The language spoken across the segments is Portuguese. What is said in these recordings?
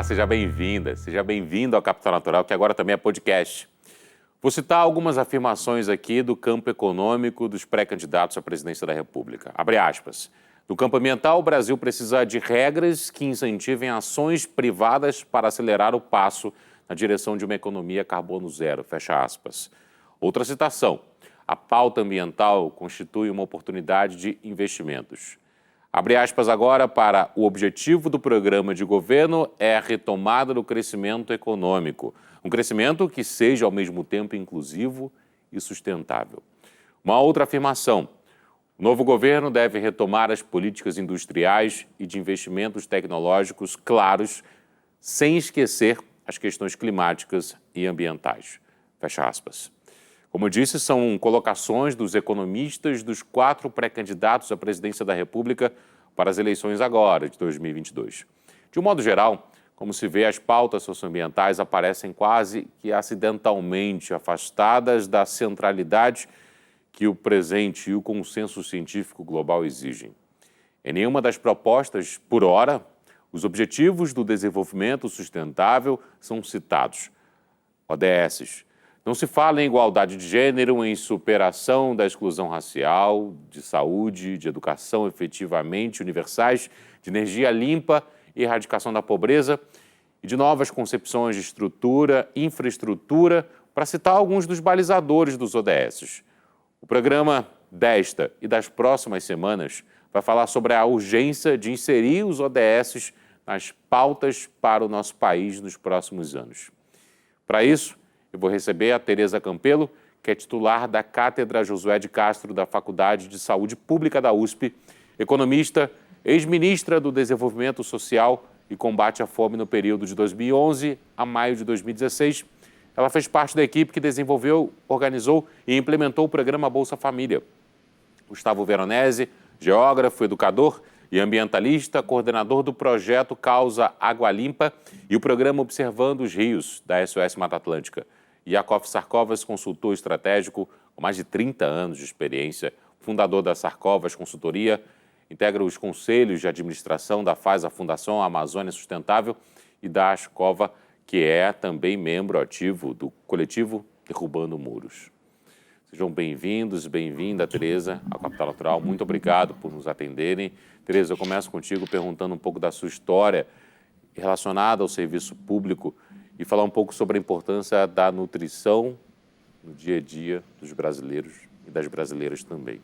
Olá, seja bem-vinda, seja bem-vindo ao Capital Natural, que agora também é podcast. Vou citar algumas afirmações aqui do campo econômico dos pré-candidatos à presidência da República. Abre aspas. No campo ambiental, o Brasil precisa de regras que incentivem ações privadas para acelerar o passo na direção de uma economia carbono zero, fecha aspas. Outra citação. A pauta ambiental constitui uma oportunidade de investimentos. Abre aspas agora para o objetivo do programa de governo é a retomada do crescimento econômico. Um crescimento que seja ao mesmo tempo inclusivo e sustentável. Uma outra afirmação. O novo governo deve retomar as políticas industriais e de investimentos tecnológicos claros, sem esquecer as questões climáticas e ambientais. Fecha aspas. Como eu disse, são colocações dos economistas dos 4 pré-candidatos à presidência da República para as eleições agora, de 2022. De um modo geral, como se vê, as pautas socioambientais aparecem quase que acidentalmente afastadas da centralidade que o presente e o consenso científico global exigem. Em nenhuma das propostas, por hora, os Objetivos do Desenvolvimento Sustentável são citados. ODS. Não se fala em igualdade de gênero, em superação da exclusão racial, de saúde, de educação efetivamente universais, de energia limpa e erradicação da pobreza e de novas concepções de estrutura, infraestrutura, para citar alguns dos balizadores dos ODS. O programa desta e das próximas semanas vai falar sobre a urgência de inserir os ODS nas pautas para o nosso país nos próximos anos. Para isso, eu vou receber a Tereza Campelo, que é titular da Cátedra Josué de Castro da Faculdade de Saúde Pública da USP, economista, ex-ministra do Desenvolvimento Social e Combate à Fome no período de 2011 a maio de 2016. Ela fez parte da equipe que desenvolveu, organizou e implementou o programa Bolsa Família. Gustavo Veronese, geógrafo, educador e ambientalista, coordenador do projeto Causa Água Limpa e o programa Observando os Rios, da SOS Mata Atlântica. Yakov Sarkovas, consultor estratégico com mais de 30 anos de experiência, fundador da Sarkovas Consultoria, integra os conselhos de administração da FAS, a Fundação Amazônia Sustentável, e da Ascova, que é também membro ativo do coletivo Derrubando Muros. Sejam bem-vindos e bem-vinda, Tereza, ao Capital Natural. Muito obrigado por nos atenderem. Tereza, eu começo contigo perguntando um pouco da sua história relacionada ao serviço público e falar um pouco sobre a importância da nutrição no dia a dia dos brasileiros e das brasileiras também.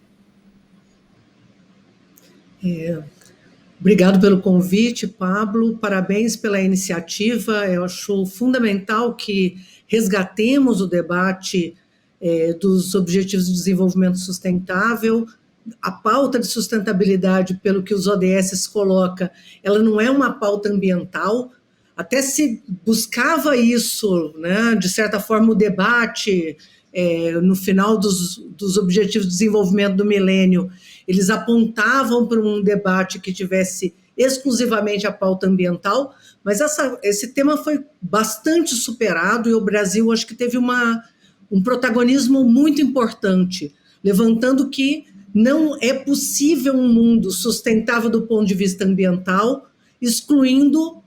Obrigado pelo convite, Pablo. Parabéns pela iniciativa. Eu acho fundamental que resgatemos o debate dos Objetivos de Desenvolvimento Sustentável. A pauta de sustentabilidade, pelo que os ODS coloca, ela não é uma pauta ambiental. Até se buscava isso, né, de certa forma, o debate no final dos Objetivos de Desenvolvimento do Milênio, eles apontavam para um debate que tivesse exclusivamente a pauta ambiental, mas esse tema foi bastante superado e o Brasil acho que teve um protagonismo muito importante, levantando que não é possível um mundo sustentável do ponto de vista ambiental, excluindo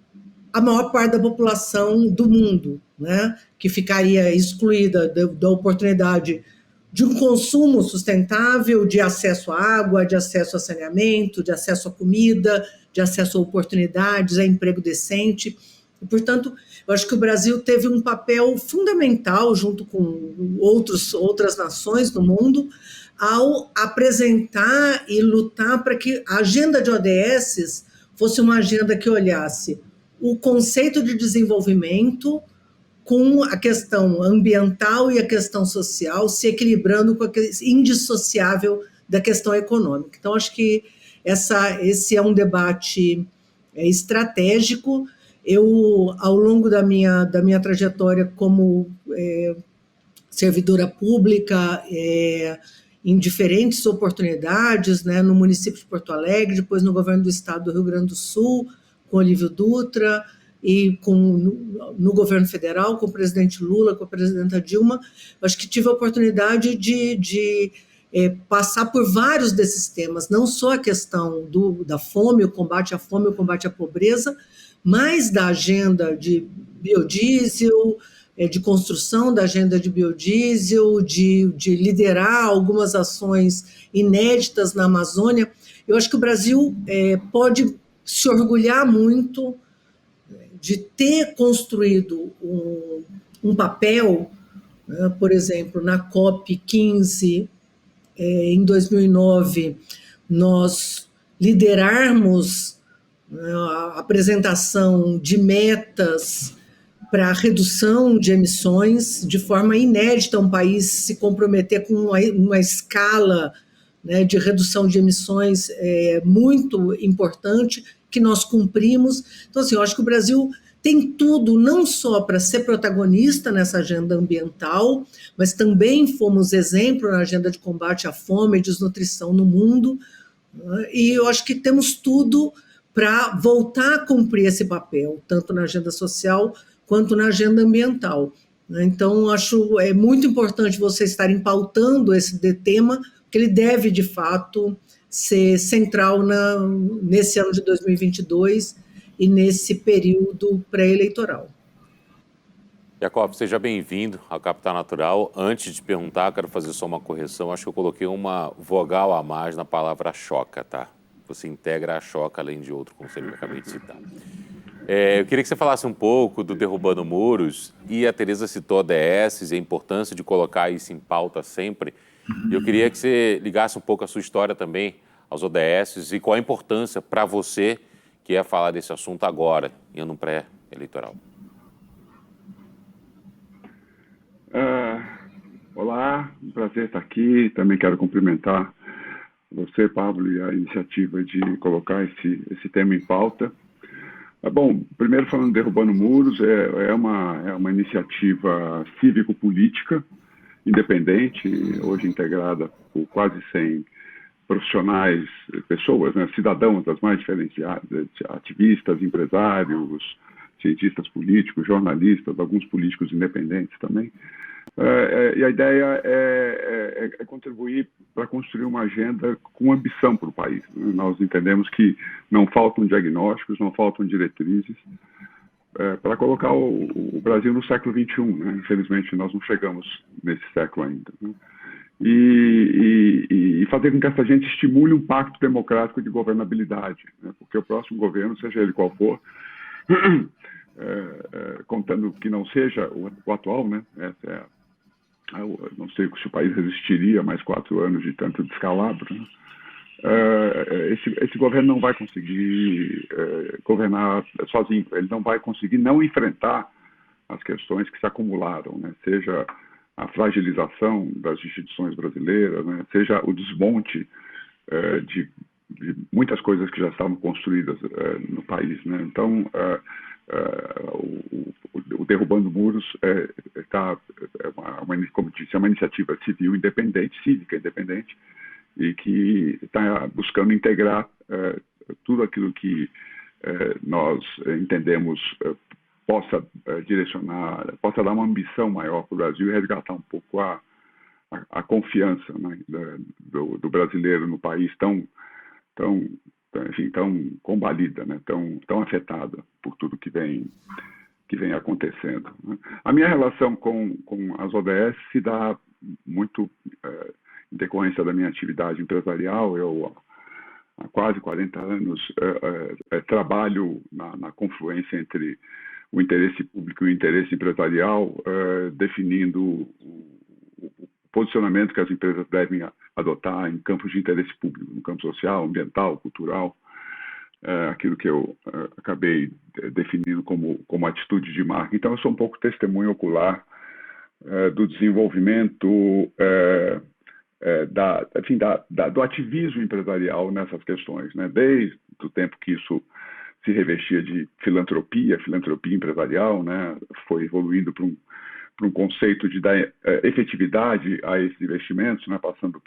a maior parte da população do mundo, né, que ficaria excluída da oportunidade de um consumo sustentável, de acesso à água, de acesso a saneamento, de acesso à comida, de acesso a oportunidades, a emprego decente. E, portanto, eu acho que o Brasil teve um papel fundamental, junto com outras nações do mundo, ao apresentar e lutar para que a agenda de ODS fosse uma agenda que olhasse o conceito de desenvolvimento com a questão ambiental e a questão social se equilibrando com aquele indissociável da questão econômica. Então, acho que esse é um debate estratégico. Eu, ao longo da minha trajetória como servidora pública, em diferentes oportunidades, né, no município de Porto Alegre, depois no governo do estado do Rio Grande do Sul, com Olívio Dutra, e no governo federal, com o presidente Lula, com a presidenta Dilma, acho que tive a oportunidade de passar por vários desses temas, não só a questão da fome, o combate à fome, o combate à pobreza, mais da agenda de biodiesel, de construção da agenda de biodiesel, de liderar algumas ações inéditas na Amazônia. Eu acho que o Brasil pode se orgulhar muito de ter construído um papel, né, por exemplo, na COP15, em 2009, nós liderarmos, né, a apresentação de metas para a redução de emissões, de forma inédita, um país se comprometer com uma escala, né, de redução de emissões muito importante, que nós cumprimos. Então, assim, eu acho que o Brasil tem tudo, não só para ser protagonista nessa agenda ambiental, mas também fomos exemplo na agenda de combate à fome e desnutrição no mundo, né? E eu acho que temos tudo para voltar a cumprir esse papel, tanto na agenda social quanto na agenda ambiental. Então, acho muito importante vocês estarem pautando esse tema, porque ele deve, de fato, ser central nesse ano de 2022 e nesse período pré-eleitoral. Jacob, seja bem-vindo ao Capital Natural. Antes de perguntar, quero fazer só uma correção. Acho que eu coloquei uma vogal a mais na palavra choca, tá? Você integra a choca, além de outro conselho que eu acabei de citar. Eu queria que você falasse um pouco do Derrubando Muros, e a Tereza citou ODS e a importância de colocar isso em pauta sempre. Eu queria que você ligasse um pouco a sua história também aos ODS e qual a importância para você que é falar desse assunto agora, em ano pré-eleitoral. Olá, um prazer estar aqui. Também quero cumprimentar você, Pablo, e a iniciativa de colocar esse tema em pauta. Bom, primeiro falando Derrubando Muros, é uma iniciativa cívico-política independente, hoje integrada por quase 100 profissionais, pessoas, né, cidadãos das mais diferenciadas, ativistas, empresários, cientistas políticos, jornalistas, alguns políticos independentes também. E a ideia é contribuir para construir uma agenda com ambição para o país. Nós entendemos que não faltam diagnósticos, não faltam diretrizes para colocar o Brasil no século XXI. Né? Infelizmente, nós não chegamos nesse século ainda. Né? E fazer com que essa gente estimule um pacto democrático de governabilidade, né? Porque o próximo governo, seja ele qual for, contando que não seja o atual, né? Não sei se o país resistiria a mais 4 anos de tanto descalabro, né? Esse governo não vai conseguir governar sozinho, ele não vai conseguir não enfrentar as questões que se acumularam, né? Seja a fragilização das instituições brasileiras, né? Seja o desmonte de muitas coisas que já estavam construídas no país, né? Então, o Derrubando Muros como disse, é uma iniciativa civil independente, cívica independente, e que está buscando integrar tudo aquilo que nós entendemos possa direcionar, possa dar uma ambição maior para o Brasil e resgatar um pouco a confiança, né, do brasileiro no país tão combalida, né, tão afetada por tudo que vem acontecendo. Né. A minha relação com as ODS se dá muito em decorrência da minha atividade empresarial. Eu, há quase 40 anos, trabalho na confluência entre o interesse público e o interesse empresarial, definindo o posicionamento que as empresas devem adotar em campos de interesse público, no campo social, ambiental, cultural, aquilo que eu acabei definindo como atitude de marca. Então, eu sou um pouco testemunho ocular do desenvolvimento do ativismo empresarial nessas questões, né? Desde o tempo que isso se revestia de filantropia empresarial, né? Foi evoluindo para um conceito de dar efetividade a esses investimentos, né? Passando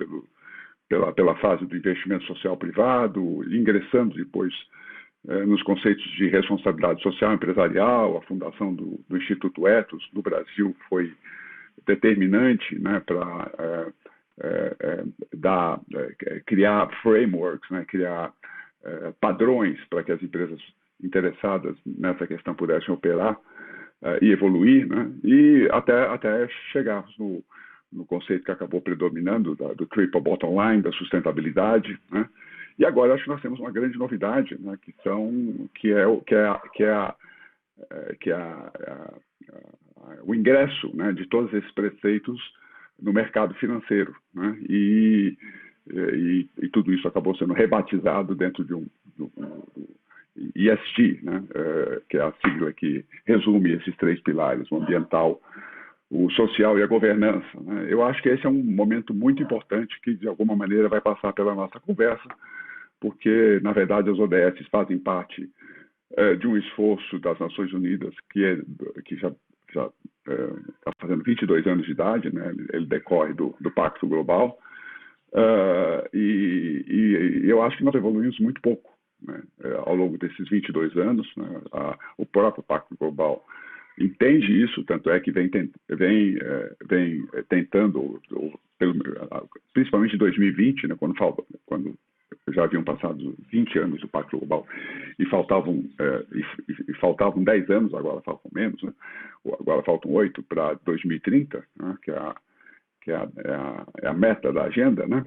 pela fase do investimento social privado, ingressando depois nos conceitos de responsabilidade social empresarial. A fundação do Instituto Ethos no Brasil foi determinante, né, para criar frameworks, né, criar padrões para que as empresas interessadas nessa questão pudessem operar e evoluir, né? E até chegarmos no conceito que acabou predominando do triple bottom line, da sustentabilidade, né? E agora acho que nós temos uma grande novidade, né? que é o ingresso, né, de todos esses preceitos no mercado financeiro, né? E tudo isso acabou sendo rebatizado dentro de um ESG, né? Que é a sigla que resume esses 3 pilares: o ambiental, o social e a governança, né? Eu acho que esse é um momento muito importante que, de alguma maneira, vai passar pela nossa conversa, porque, na verdade, as ODS fazem parte de um esforço das Nações Unidas que já está fazendo 22 anos de idade, né? Ele decorre do Pacto Global, e eu acho que nós evoluímos muito pouco, né? Ao longo desses 22 anos, né? O próprio Pacto Global entende isso, tanto é que vem tentando, principalmente em 2020, né? Quando já haviam passado 20 anos do Pacto Global e faltavam 10 anos, agora faltam menos, né? Agora faltam 8 para 2030, né? que é a meta da agenda, né?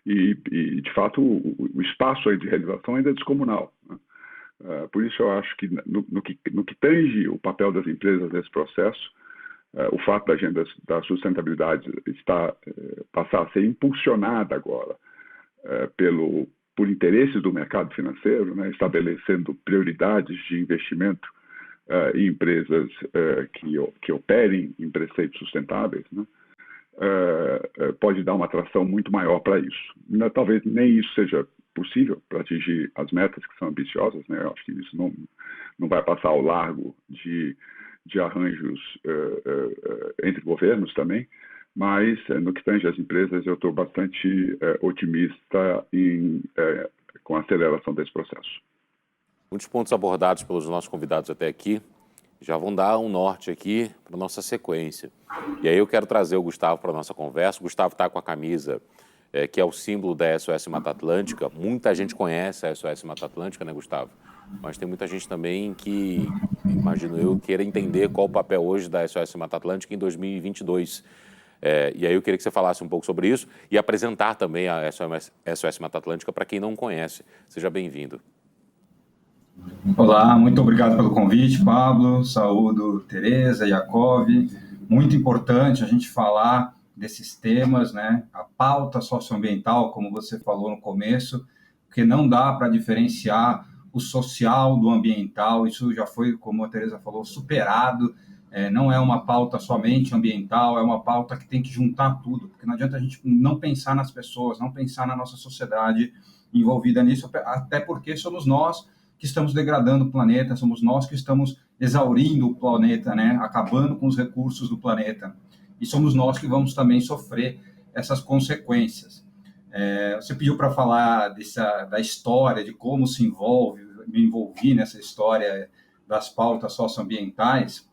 E de fato, o espaço aí de realização ainda é descomunal, né? Por isso eu acho que no que tange o papel das empresas nesse processo, o fato da agenda da sustentabilidade passar a ser impulsionada agora por interesses do mercado financeiro, né, estabelecendo prioridades de investimento em empresas que operem em preceitos sustentáveis, né, pode dar uma atração muito maior para isso. Talvez nem isso seja possível para atingir as metas que são ambiciosas, né? Eu acho que isso não vai passar ao largo de arranjos entre governos também, mas no que tange às empresas eu estou bastante otimista com a aceleração desse processo. Muitos pontos abordados pelos nossos convidados até aqui já vão dar um norte aqui para a nossa sequência. E aí eu quero trazer o Gustavo para a nossa conversa. O Gustavo está com a camisa que é o símbolo da SOS Mata Atlântica. Muita gente conhece a SOS Mata Atlântica, né, Gustavo? Mas tem muita gente também que, imagino eu, queira entender qual o papel hoje da SOS Mata Atlântica em 2022. E aí eu queria que você falasse um pouco sobre isso e apresentar também a SOS Mata Atlântica para quem não conhece. Seja bem-vindo. Olá, muito obrigado pelo convite, Pablo. Saúdo Tereza, Yakov. Muito importante a gente falar desses temas, né? A pauta socioambiental, como você falou no começo, porque não dá para diferenciar o social do ambiental. Isso já foi, como a Tereza falou, superado. Não é uma pauta somente ambiental, é uma pauta que tem que juntar tudo, porque não adianta a gente não pensar nas pessoas, não pensar na nossa sociedade envolvida nisso, até porque somos nós que estamos degradando o planeta, somos nós que estamos exaurindo o planeta, né? Acabando com os recursos do planeta. E somos nós que vamos também sofrer essas consequências. Você pediu para falar da história, de como me envolvi nessa história das pautas socioambientais.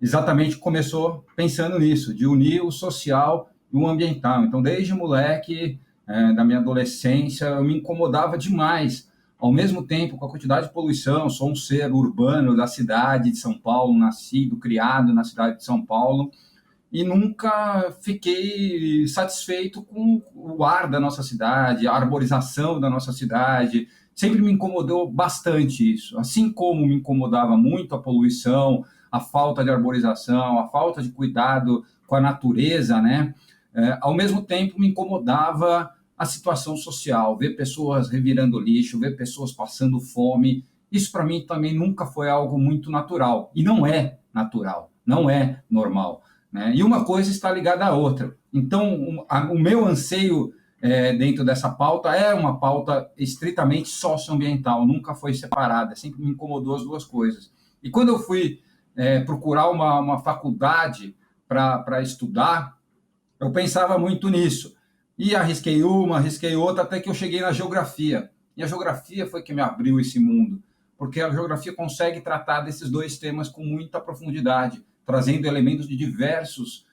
Exatamente começou pensando nisso, de unir o social e o ambiental. Então, desde moleque, da minha adolescência, eu me incomodava demais. Ao mesmo tempo, com a quantidade de poluição, sou um ser urbano da cidade de São Paulo, nascido, criado na cidade de São Paulo, e nunca fiquei satisfeito com o ar da nossa cidade, a arborização da nossa cidade. Sempre me incomodou bastante isso. Assim como me incomodava muito a poluição, a falta de arborização, a falta de cuidado com a natureza, né? Ao mesmo tempo me incomodava a situação social, ver pessoas revirando lixo, ver pessoas passando fome. Isso para mim também nunca foi algo muito natural. E não é natural, não é normal, né? E uma coisa está ligada à outra. Então, o meu anseio dentro dessa pauta é uma pauta estritamente socioambiental, nunca foi separada, sempre me incomodou as duas coisas. E quando eu fui procurar uma faculdade para estudar, eu pensava muito nisso. E arrisquei uma, arrisquei outra, até que eu cheguei na geografia. E a geografia foi que me abriu esse mundo, porque a geografia consegue tratar desses dois temas com muita profundidade, trazendo elementos de diversas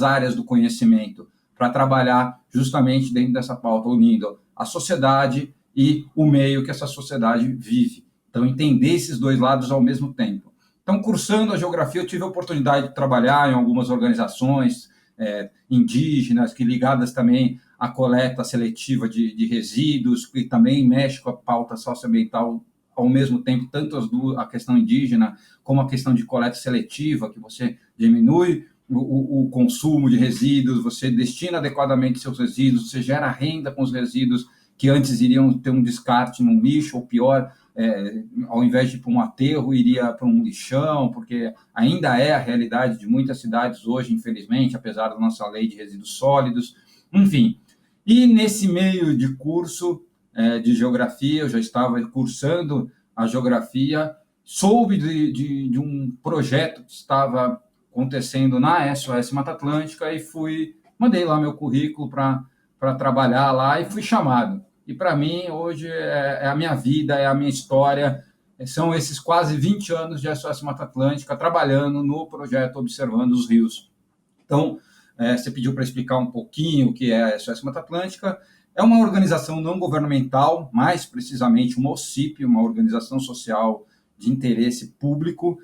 áreas do conhecimento, para trabalhar justamente dentro dessa pauta, unindo a sociedade e o meio que essa sociedade vive. Então, entender esses dois lados ao mesmo tempo. Então, cursando a geografia, eu tive a oportunidade de trabalhar em algumas organizações indígenas, que ligadas também à coleta seletiva de resíduos, que também mexe com a pauta socioambiental ao mesmo tempo, tanto a questão indígena como a questão de coleta seletiva, que você diminui o consumo de resíduos, você destina adequadamente seus resíduos, você gera renda com os resíduos que antes iriam ter um descarte num lixo, ou pior, ao invés de ir para um aterro, iria para um lixão, porque ainda é a realidade de muitas cidades hoje, infelizmente, apesar da nossa lei de resíduos sólidos, enfim. E nesse meio de curso de geografia, eu já estava cursando a geografia, soube de um projeto que estava acontecendo na SOS Mata Atlântica e mandei lá meu currículo para trabalhar lá e fui chamado. E para mim, hoje, é a minha vida, é a minha história, são esses quase 20 anos de SOS Mata Atlântica trabalhando no projeto Observando os Rios. Então, você pediu para explicar um pouquinho o que é a SOS Mata Atlântica. É uma organização não governamental, mais precisamente uma OCIP, uma organização social de interesse público,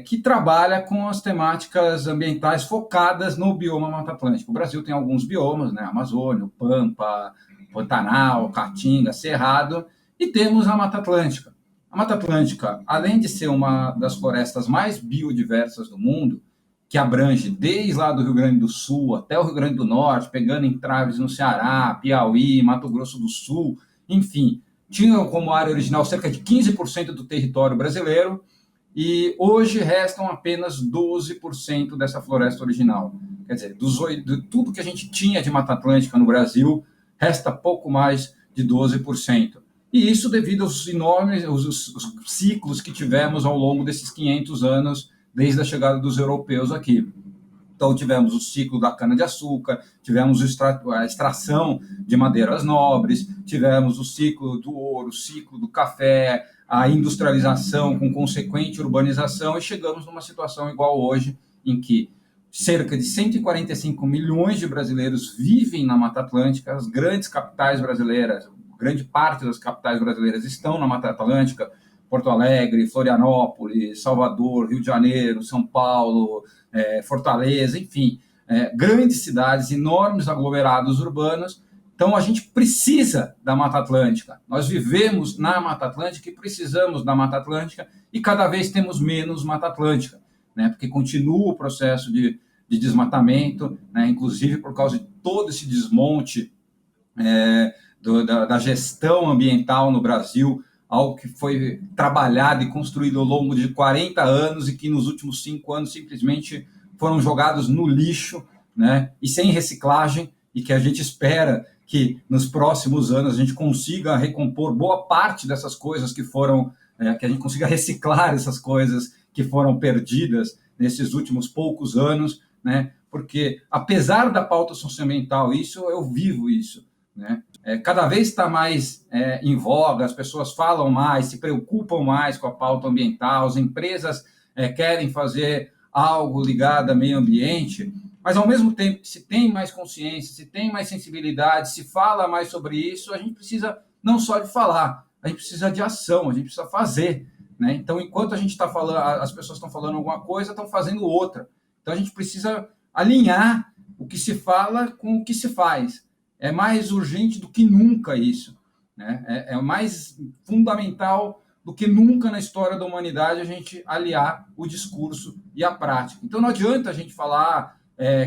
que trabalha com as temáticas ambientais focadas no bioma Mata Atlântica. O Brasil tem alguns biomas, né? Amazônia, o Pampa, Pantanal, Caatinga, Cerrado, e temos a Mata Atlântica. A Mata Atlântica, além de ser uma das florestas mais biodiversas do mundo, que abrange desde lá do Rio Grande do Sul até o Rio Grande do Norte, pegando entraves no Ceará, Piauí, Mato Grosso do Sul, enfim, tinha como área original cerca de 15% do território brasileiro, e hoje restam apenas 12% dessa floresta original. Quer dizer, de tudo que a gente tinha de Mata Atlântica no Brasil, resta pouco mais de 12%. E isso devido aos enormes os ciclos que tivemos ao longo desses 500 anos, desde a chegada dos europeus aqui. Então, tivemos o ciclo da cana-de-açúcar, tivemos a extração de madeiras nobres, tivemos o ciclo do ouro, o ciclo do café, a industrialização com consequente urbanização, e chegamos numa situação igual hoje, em que cerca de 145 milhões de brasileiros vivem na Mata Atlântica, as grandes capitais brasileiras, grande parte das capitais brasileiras estão na Mata Atlântica, Porto Alegre, Florianópolis, Salvador, Rio de Janeiro, São Paulo, Fortaleza, enfim, grandes cidades, enormes aglomerados urbanos. Então, a gente precisa da Mata Atlântica. Nós vivemos na Mata Atlântica e precisamos da Mata Atlântica, e cada vez temos menos Mata Atlântica, né? Porque continua o processo de desmatamento, né? Inclusive por causa de todo esse desmonte da gestão ambiental no Brasil, algo que foi trabalhado e construído ao longo de 40 anos e que nos últimos 5 anos simplesmente foram jogados no lixo, né? E sem reciclagem, e que a gente espera que nos próximos anos a gente consiga recompor boa parte dessas coisas que foram, que a gente consiga reciclar essas coisas que foram perdidas nesses últimos poucos anos, né? Porque, apesar da pauta socioambiental, eu vivo isso, né? Cada vez está mais em voga, as pessoas falam mais, se preocupam mais com a pauta ambiental, as empresas querem fazer algo ligado ao meio ambiente, mas, ao mesmo tempo que se tem mais consciência, se tem mais sensibilidade, se fala mais sobre isso, a gente precisa não só de falar, a gente precisa de ação, a gente precisa fazer, né? Então, enquanto a gente está falando, as pessoas estão falando alguma coisa, estão fazendo outra. Então, a gente precisa alinhar o que se fala com o que se faz. É mais urgente do que nunca isso, né? É mais fundamental do que nunca na história da humanidade a gente aliar o discurso e a prática. Então, não adianta a gente falar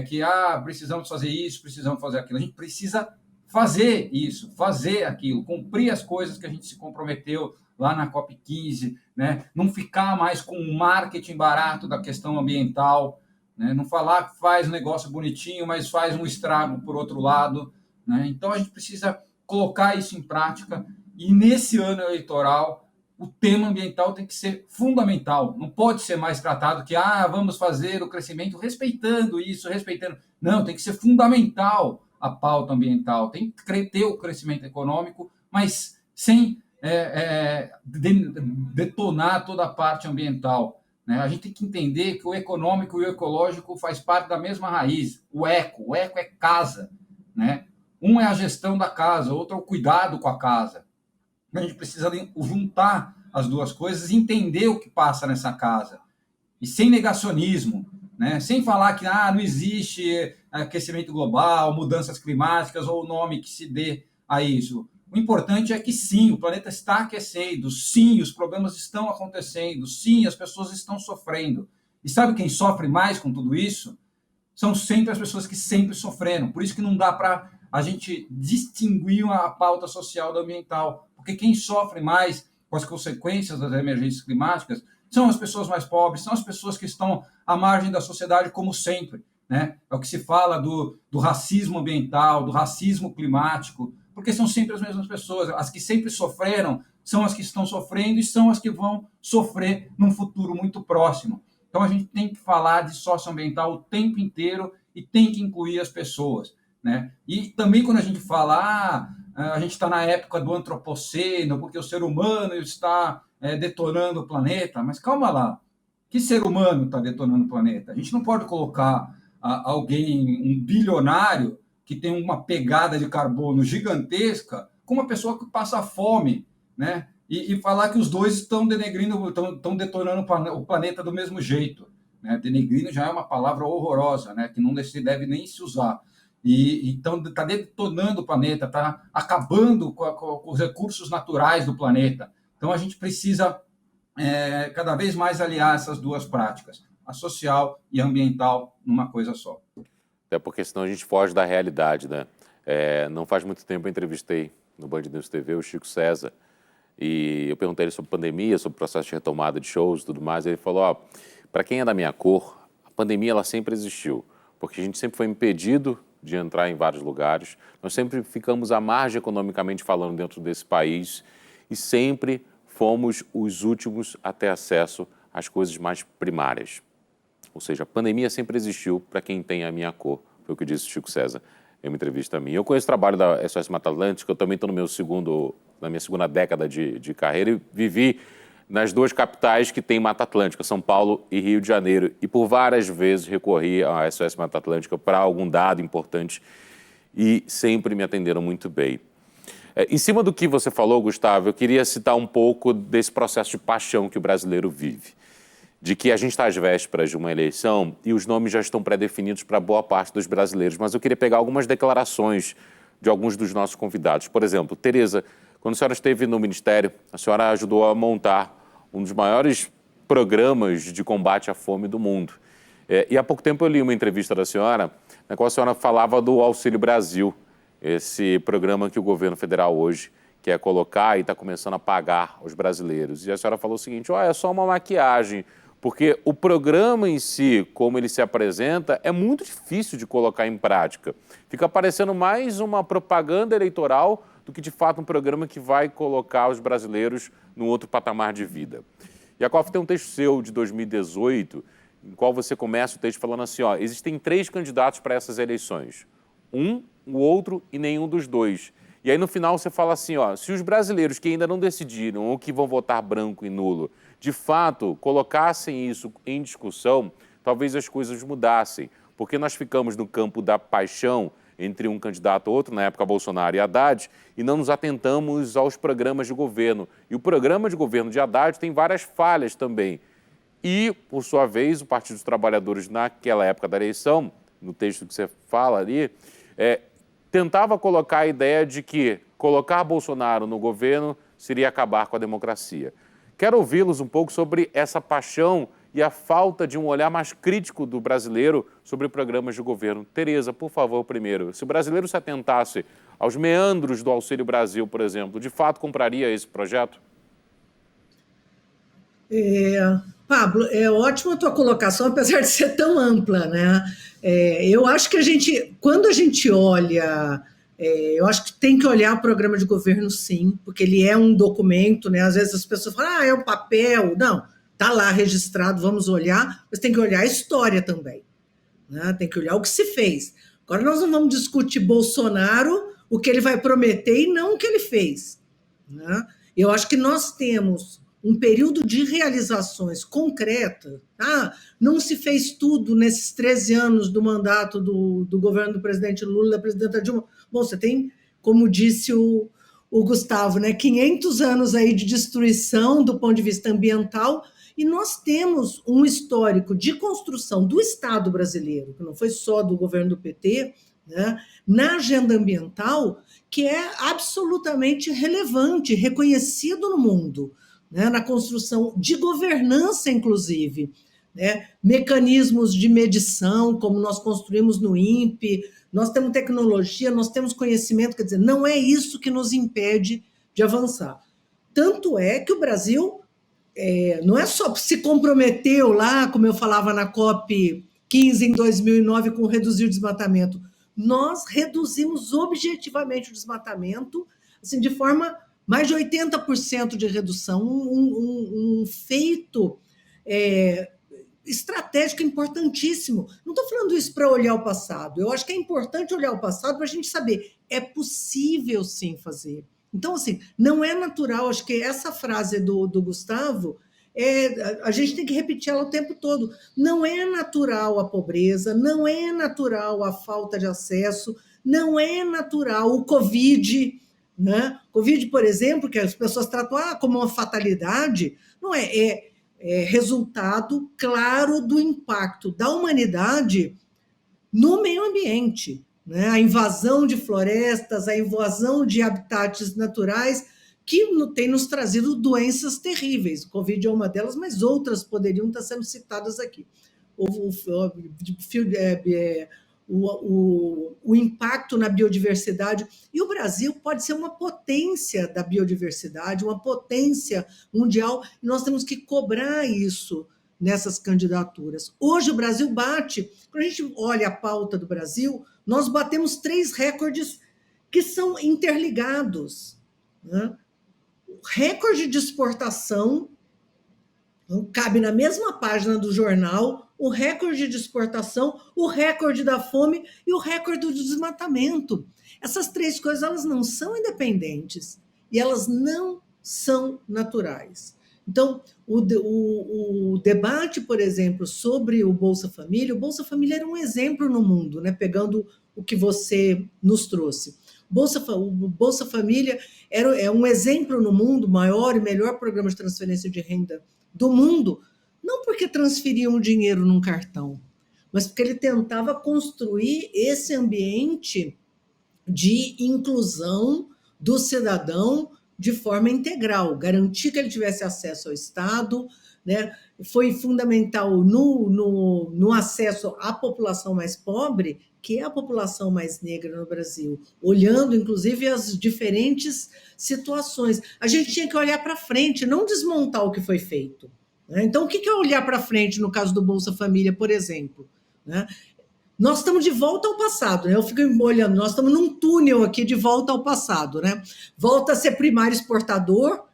que precisamos fazer isso, precisamos fazer aquilo. A gente precisa fazer isso, fazer aquilo, cumprir as coisas que a gente se comprometeu lá na COP15, né? Não ficar mais com o marketing barato da questão ambiental, né? Não falar que faz um negócio bonitinho, mas faz um estrago por outro lado, né? Então, a gente precisa colocar isso em prática, e nesse ano eleitoral, o tema ambiental tem que ser fundamental, não pode ser mais tratado que vamos fazer o crescimento respeitando isso, respeitando... Não, tem que ser fundamental a pauta ambiental, tem que ter o crescimento econômico, mas sem detonar toda a parte ambiental, né? A gente tem que entender que o econômico e o ecológico faz parte da mesma raiz, o eco é casa, né? Um é a gestão da casa, outro é o cuidado com a casa, A gente precisa juntar as duas coisas e entender o que passa nessa casa. E sem negacionismo, né? Sem falar que não existe aquecimento global, mudanças climáticas ou o nome que se dê a isso. O importante é que sim, o planeta está aquecendo, sim, os problemas estão acontecendo, sim, as pessoas estão sofrendo. E sabe quem sofre mais com tudo isso? São sempre as pessoas que sempre sofreram. Por isso que não dá para a gente distinguir a pauta social da ambiental, porque quem sofre mais com as consequências das emergências climáticas são as pessoas mais pobres, são as pessoas que estão à margem da sociedade, como sempre, né? É o que se fala do racismo ambiental, do racismo climático, porque são sempre as mesmas pessoas. As que sempre sofreram são as que estão sofrendo e são as que vão sofrer num futuro muito próximo. Então, a gente tem que falar de socioambiental o tempo inteiro e tem que incluir as pessoas, né? E também, quando a gente fala, a gente está na época do antropoceno, porque o ser humano está detonando o planeta, mas calma lá, que ser humano está detonando o planeta? A gente não pode colocar alguém, um bilionário, que tem uma pegada de carbono gigantesca, com uma pessoa que passa fome, né? E falar que os dois estão denegrindo, estão detonando o planeta do mesmo jeito, né? Denegrindo já é uma palavra horrorosa, né? Que não se deve nem se usar. Então, está detonando o planeta, está acabando com os recursos naturais do planeta. Então, a gente precisa cada vez mais aliar essas duas práticas, a social e a ambiental, numa coisa só. Até porque senão a gente foge da realidade, né? Não faz muito tempo eu entrevistei no Band News TV o Chico César, e eu perguntei ele sobre pandemia, sobre o processo de retomada de shows e tudo mais, e ele falou, para quem é da minha cor, a pandemia ela sempre existiu, porque a gente sempre foi impedido de entrar em vários lugares, nós sempre ficamos à margem economicamente falando dentro desse país e sempre fomos os últimos a ter acesso às coisas mais primárias. Ou seja, a pandemia sempre existiu para quem tem a minha cor, foi o que disse o Chico César em uma entrevista minha. Eu conheço o trabalho da SOS Mata Atlântica, eu também estou na minha segunda década de carreira e vivi nas duas capitais que tem Mata Atlântica, São Paulo e Rio de Janeiro. E por várias vezes recorri à SOS Mata Atlântica para algum dado importante e sempre me atenderam muito bem. Em cima do que você falou, Gustavo, eu queria citar um pouco desse processo de paixão que o brasileiro vive. De que a gente está às vésperas de uma eleição e os nomes já estão pré-definidos para boa parte dos brasileiros. Mas eu queria pegar algumas declarações de alguns dos nossos convidados. Por exemplo, Tereza, quando a senhora esteve no Ministério, a senhora ajudou a montar um dos maiores programas de combate à fome do mundo. E há pouco tempo eu li uma entrevista da senhora, na qual a senhora falava do Auxílio Brasil, esse programa que o governo federal hoje quer colocar e está começando a pagar aos brasileiros. E a senhora falou o seguinte, é só uma maquiagem, porque o programa em si, como ele se apresenta, é muito difícil de colocar em prática. Fica parecendo mais uma propaganda eleitoral do que, de fato, um programa que vai colocar os brasileiros num outro patamar de vida. Yakov, tem um texto seu de 2018, em qual você começa o texto falando assim, existem 3 candidatos para essas eleições. Um, o outro e nenhum dos dois. E aí, no final, você fala assim, se os brasileiros que ainda não decidiram ou que vão votar branco e nulo, de fato, colocassem isso em discussão, talvez as coisas mudassem. Porque nós ficamos no campo da paixão entre um candidato ou outro, na época Bolsonaro e Haddad, e não nos atentamos aos programas de governo. E o programa de governo de Haddad tem várias falhas também. E, por sua vez, o Partido dos Trabalhadores, naquela época da eleição, no texto que você fala ali, tentava colocar a ideia de que colocar Bolsonaro no governo seria acabar com a democracia. Quero ouvi-los um pouco sobre essa paixão e a falta de um olhar mais crítico do brasileiro sobre programas de governo. Tereza, por favor, primeiro, se o brasileiro se atentasse aos meandros do Auxílio Brasil, por exemplo, de fato compraria esse projeto? Pablo, é ótima a tua colocação, apesar de ser tão ampla, né? Eu acho que quando a gente olha, eu acho que tem que olhar o programa de governo, sim, porque ele é um documento, né? Às vezes as pessoas falam, é um papel. Não, está lá registrado, vamos olhar, mas tem que olhar a história também, né? Tem que olhar o que se fez. Agora nós não vamos discutir Bolsonaro, o que ele vai prometer e não o que ele fez, né? Eu acho que nós temos um período de realizações concretas. Não se fez tudo nesses 13 anos do mandato do governo do presidente Lula e da presidenta Dilma. Bom, você tem, como disse o o Gustavo, né? 500 anos aí de destruição do ponto de vista ambiental, e nós temos um histórico de construção do Estado brasileiro, que não foi só do governo do PT, né, na agenda ambiental, que é absolutamente relevante, reconhecido no mundo, né, na construção de governança, inclusive, né, mecanismos de medição, como nós construímos no INPE, nós temos tecnologia, nós temos conhecimento, quer dizer, não é isso que nos impede de avançar. Tanto é que o Brasil não é só se comprometeu lá, como eu falava na COP15 em 2009, com reduzir o desmatamento. Nós reduzimos objetivamente o desmatamento, assim, de forma mais de 80% de redução, um feito estratégico importantíssimo. Não estou falando isso para olhar o passado, eu acho que é importante olhar o passado para a gente saber, é possível sim fazer. Então, assim, não é natural, acho que essa frase do Gustavo, a gente tem que repetir ela o tempo todo. Não é natural a pobreza, não é natural a falta de acesso, não é natural o Covid, né? Covid, por exemplo, que as pessoas tratam como uma fatalidade, não é resultado claro do impacto da humanidade no meio ambiente. Né? A invasão de florestas, a invasão de habitats naturais, que tem nos trazido doenças terríveis. O Covid é uma delas, mas outras poderiam estar sendo citadas aqui. O impacto na biodiversidade. E o Brasil pode ser uma potência da biodiversidade, uma potência mundial, e nós temos que cobrar isso nessas candidaturas. Hoje o Brasil bate, quando a gente olha a pauta do Brasil, nós batemos 3 recordes que são interligados. Né? O recorde de exportação, cabe na mesma página do jornal, o recorde de exportação, o recorde da fome e o recorde do desmatamento. Essas 3 coisas, elas não são independentes e elas não são naturais. Então, o debate, por exemplo, sobre o Bolsa Família era um exemplo no mundo, né? Pegando o que você nos trouxe. O Bolsa Família é um exemplo no mundo, maior e melhor programa de transferência de renda do mundo, não porque transferiam dinheiro num cartão, mas porque ele tentava construir esse ambiente de inclusão do cidadão de forma integral, garantir que ele tivesse acesso ao Estado, né? Foi fundamental no acesso à população mais pobre, que é a população mais negra no Brasil, olhando, inclusive, as diferentes situações. A gente tinha que olhar para frente, não desmontar o que foi feito. Né? Então, o que é olhar para frente no caso do Bolsa Família, por exemplo? Né? Nós estamos de volta ao passado, né? Eu fico olhando, nós estamos num túnel aqui de volta ao passado, né? Volta a ser primário exportador,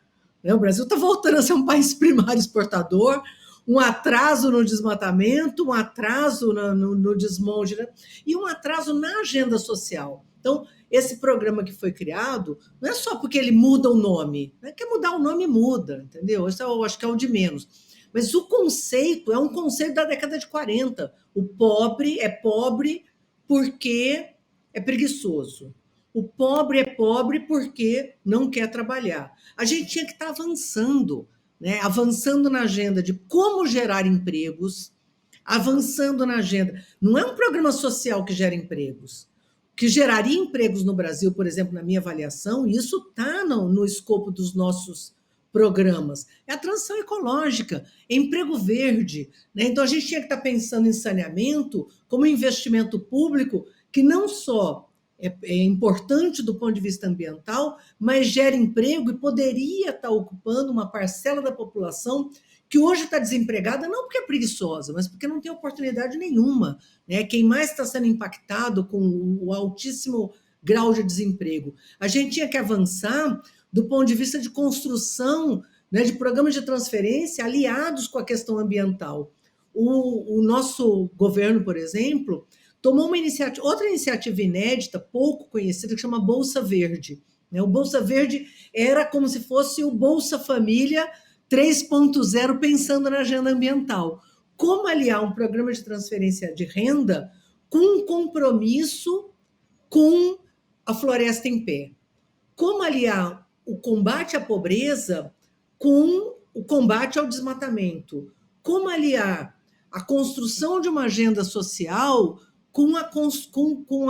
né? O Brasil está voltando a ser um país primário exportador, um atraso no desmatamento, um atraso no desmonte, né? E um atraso na agenda social. Então, esse programa que foi criado, não é só porque ele muda o nome, né? Quer mudar o nome, muda, entendeu? Isso eu acho que é o de menos. Mas o conceito é um conceito da década de 40. O pobre é pobre porque é preguiçoso. O pobre é pobre porque não quer trabalhar. A gente tinha que estar avançando, né? Avançando na agenda de como gerar empregos, avançando na agenda. Não é um programa social que gera empregos. Que geraria empregos no Brasil, por exemplo, na minha avaliação, e isso está no escopo dos nossos programas, é a transição ecológica, é emprego verde. Né? Então, a gente tinha que estar pensando em saneamento como investimento público que não só é importante do ponto de vista ambiental, mas gera emprego e poderia estar ocupando uma parcela da população que hoje está desempregada, não porque é preguiçosa, mas porque não tem oportunidade nenhuma. Né? Quem mais está sendo impactado com o altíssimo grau de desemprego. A gente tinha que avançar do ponto de vista de construção, né, de programas de transferência aliados com a questão ambiental. O nosso governo, por exemplo, tomou outra iniciativa inédita, pouco conhecida, que chama Bolsa Verde. O Bolsa Verde era como se fosse o Bolsa Família 3.0, pensando na agenda ambiental. Como aliar um programa de transferência de renda com um compromisso com a floresta em pé, como aliar o combate à pobreza com o combate ao desmatamento, como aliar a construção de uma agenda social com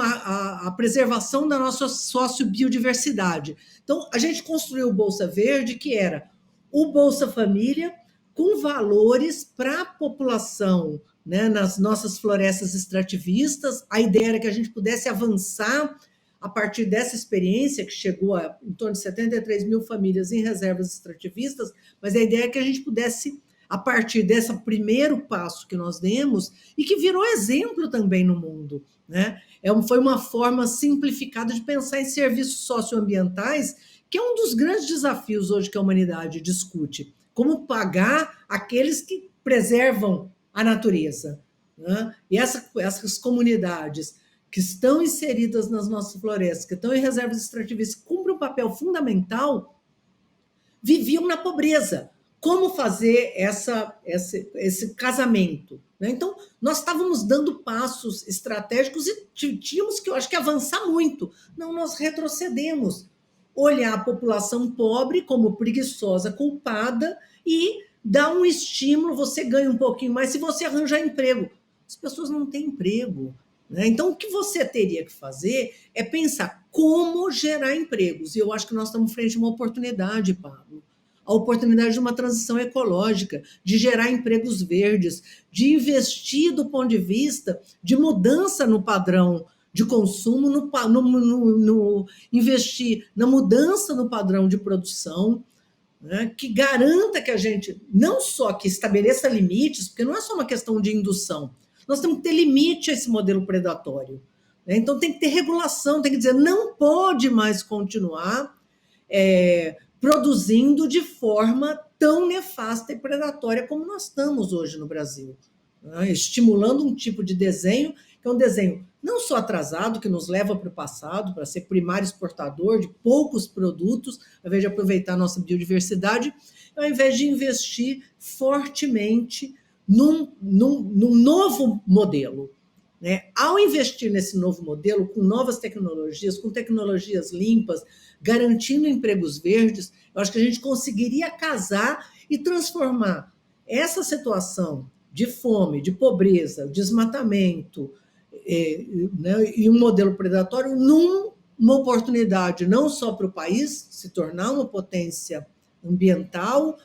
a preservação da nossa sociobiodiversidade. Então, a gente construiu o Bolsa Verde, que era o Bolsa Família, com valores para a população, né, nas nossas florestas extrativistas. A ideia era que a gente pudesse avançar a partir dessa experiência, que chegou a em torno de 73 mil famílias em reservas extrativistas, mas a ideia é que a gente pudesse, a partir desse primeiro passo que nós demos, e que virou exemplo também no mundo, né? Foi uma forma simplificada de pensar em serviços socioambientais, que é um dos grandes desafios hoje que a humanidade discute. Como pagar aqueles que preservam a natureza, né? E essas comunidades que estão inseridas nas nossas florestas, que estão em reservas extrativistas, cumprem um papel fundamental, viviam na pobreza. Como fazer esse casamento, né? Então, nós estávamos dando passos estratégicos e tínhamos que, eu acho que, avançar muito. Não, nós retrocedemos. Olhar a população pobre como preguiçosa, culpada e dar um estímulo, você ganha um pouquinho mais se você arranjar emprego. As pessoas não têm emprego, né? Então, o que você teria que fazer é pensar como gerar empregos. E eu acho que nós estamos frente a uma oportunidade, Pablo. A oportunidade de uma transição ecológica, de gerar empregos verdes, de investir do ponto de vista de mudança no padrão de consumo, investir na mudança no padrão de produção, né, que garanta que a gente, não só que estabeleça limites, porque não é só uma questão de indução, nós temos que ter limite a esse modelo predatório, né? Então tem que ter regulação, tem que dizer, não pode mais continuar produzindo de forma tão nefasta e predatória como nós estamos hoje no Brasil, né? Estimulando um tipo de desenho, que é um desenho não só atrasado, que nos leva para o passado, para ser primário exportador de poucos produtos, ao invés de aproveitar a nossa biodiversidade, ao invés de investir fortemente num novo modelo, né? Ao investir nesse novo modelo, com novas tecnologias, com tecnologias limpas, garantindo empregos verdes, eu acho que a gente conseguiria casar e transformar essa situação de fome, de pobreza, desmatamento, né, e um modelo predatório numa oportunidade não só para o país se tornar uma potência ambiental,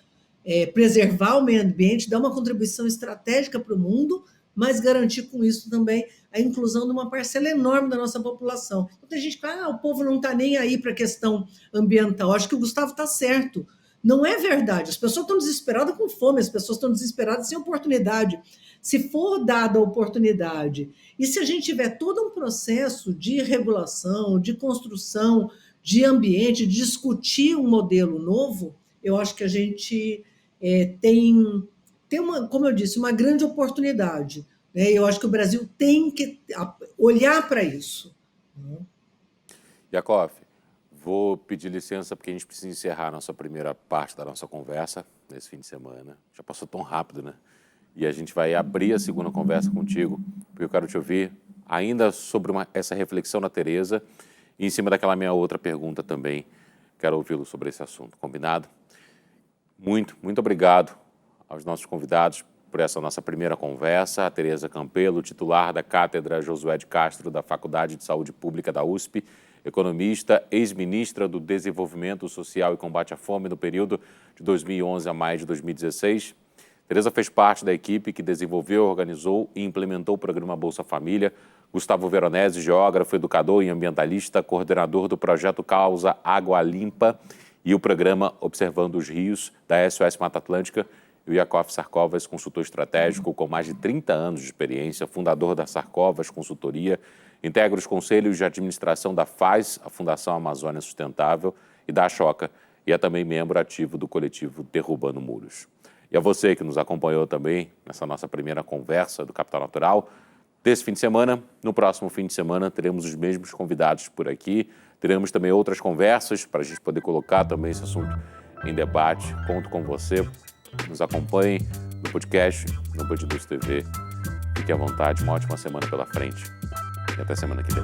preservar o meio ambiente, dar uma contribuição estratégica para o mundo, mas garantir com isso também a inclusão de uma parcela enorme da nossa população. Então, tem gente que fala, o povo não está nem aí para a questão ambiental. Acho que o Gustavo está certo. Não é verdade. As pessoas estão desesperadas com fome, as pessoas estão desesperadas sem oportunidade. Se for dada a oportunidade, e se a gente tiver todo um processo de regulação, de construção, de ambiente, de discutir um modelo novo, eu acho que a gente tem uma, como eu disse, uma grande oportunidade, né? Eu acho que o Brasil tem que olhar para isso. Yakov, vou pedir licença porque a gente precisa encerrar a nossa primeira parte da nossa conversa nesse fim de semana. Já passou tão rápido, né? E a gente vai abrir a segunda conversa contigo, porque eu quero te ouvir ainda sobre essa reflexão da Tereza e em cima daquela minha outra pergunta também. Quero ouvi-lo sobre esse assunto. Combinado? Muito obrigado aos nossos convidados por essa nossa primeira conversa. A Tereza Campelo, titular da Cátedra Josué de Castro da Faculdade de Saúde Pública da USP, economista, ex-ministra do Desenvolvimento Social e Combate à Fome no período de 2011 a maio de 2016. Tereza fez parte da equipe que desenvolveu, organizou e implementou o programa Bolsa Família. Gustavo Veronese, geógrafo, educador e ambientalista, coordenador do projeto Causa Água Limpa e o programa Observando os Rios, da SOS Mata Atlântica. E o Yakov Sarkovas, consultor estratégico com mais de 30 anos de experiência, fundador da Sarkovas Consultoria, integra os conselhos de administração da FAS, a Fundação Amazônia Sustentável, e da Ashoka, e é também membro ativo do coletivo Derrubando Muros. E a você que nos acompanhou também nessa nossa primeira conversa do Capital Natural, desse fim de semana, no próximo fim de semana teremos os mesmos convidados por aqui, teremos também outras conversas para a gente poder colocar também esse assunto em debate. Conto com você, nos acompanhe no podcast, no Bandidos TV. Fique à vontade, uma ótima semana pela frente e até semana que vem.